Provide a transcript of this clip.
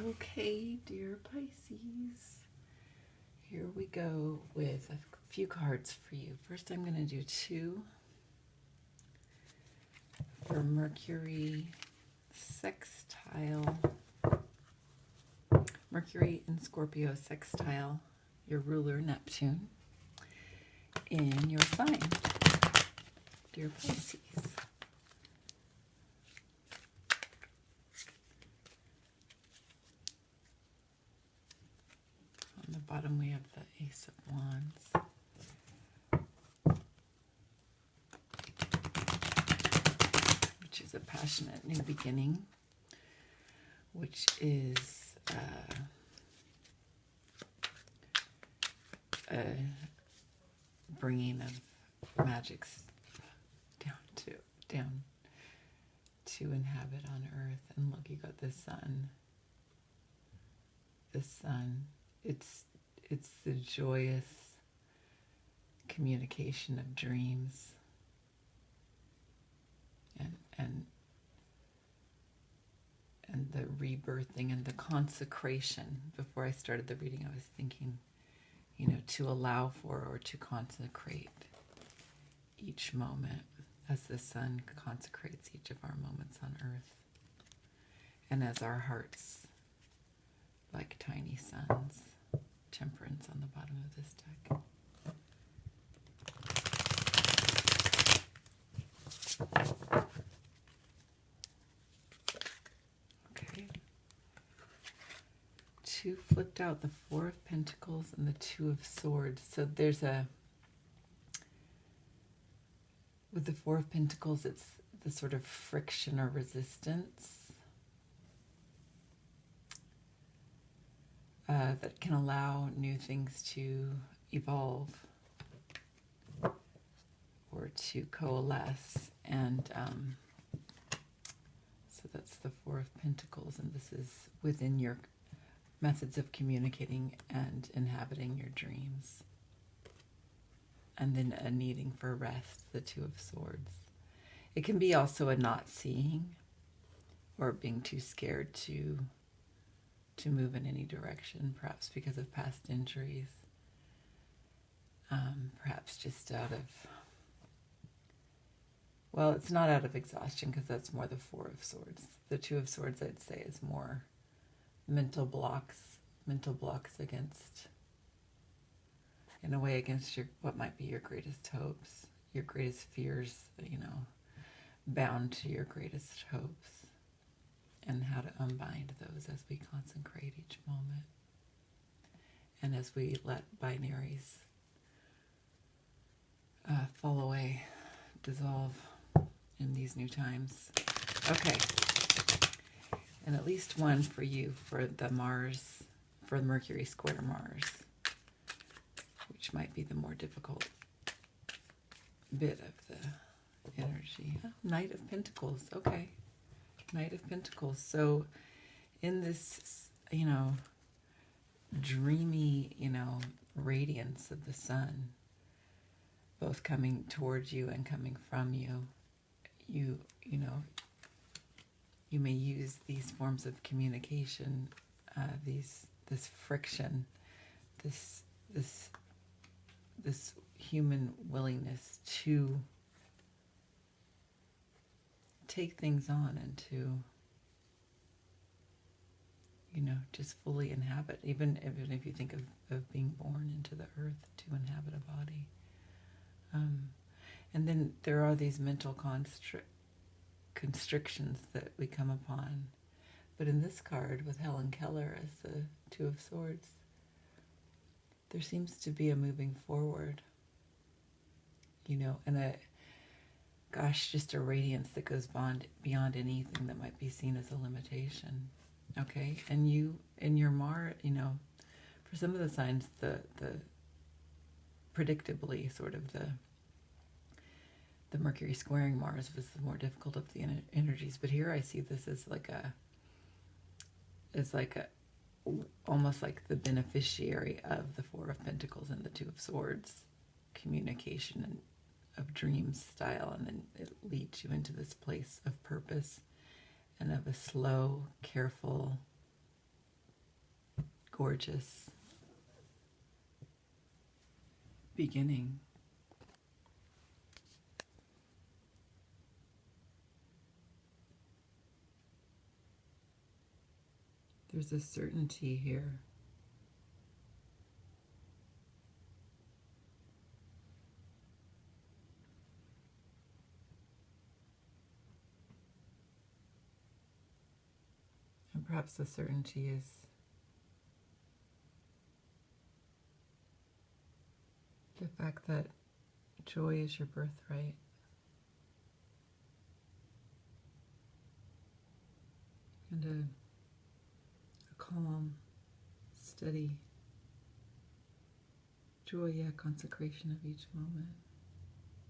Okay, dear Pisces, here we go with a few cards for you. First, I'm going to do two for Mercury sextile. Mercury in Scorpio sextile your ruler Neptune in your sign, dear Pisces. On the bottom we have the Ace of Wands. Which is a passionate new beginning, which is a bringing of magics down to inhabit on Earth. And look, you got the sun. The sun. It's the joyous communication of dreams and the rebirthing and the consecration. Before I started the reading, I was thinking, you know, to allow for or to consecrate each moment as the sun consecrates each of our moments on Earth, and as our hearts, like tiny suns. Temperance on the bottom of this deck. Okay. Two flipped out, the Four of Pentacles and the Two of Swords. So there's with the Four of Pentacles, it's the sort of friction or resistance that can allow new things to evolve or to coalesce. And so that's the Four of Pentacles, and this is within your methods of communicating and inhabiting your dreams. And then a needing for rest, the Two of Swords. It can be also a not seeing or being too scared to move in any direction, perhaps because of past injuries, perhaps just out of, well, it's not out of exhaustion because that's more the Four of Swords. The Two of Swords, I'd say, is more mental blocks against, in a way, against your what might be your greatest hopes, your greatest fears, you know, bound to your greatest hopes, and how to unbind those as we consecrate each moment and as we let binaries fall away, dissolve in these new times. Okay. And at least one for you for the Mars, for Mercury square Mars, which might be the more difficult bit of the energy. Oh, Knight of Pentacles. Okay. Knight of Pentacles. So in this, you know, dreamy, you know, radiance of the sun, both coming towards you and coming from you, you know, you may use these forms of communication, this friction, this human willingness to take things on and to, you know, just fully inhabit, even if you think of being born into the earth to inhabit a body. And then there are these mental constrictions that we come upon. But in this card, with Helen Keller as the Two of Swords, there seems to be a moving forward, you know, and just a radiance that goes beyond anything that might be seen as a limitation. Okay, and you, in your Mars, you know, for some of the signs, the predictably sort of the Mercury squaring Mars was the more difficult of the energies. But here I see this as almost like the beneficiary of the Four of Pentacles and the Two of Swords communication and of dreams style, and then it leads you into this place of purpose and of a slow, careful gorgeous beginning. There's a certainty here. And perhaps the certainty is the fact that joy is your birthright. And a calm, steady joy, consecration of each moment.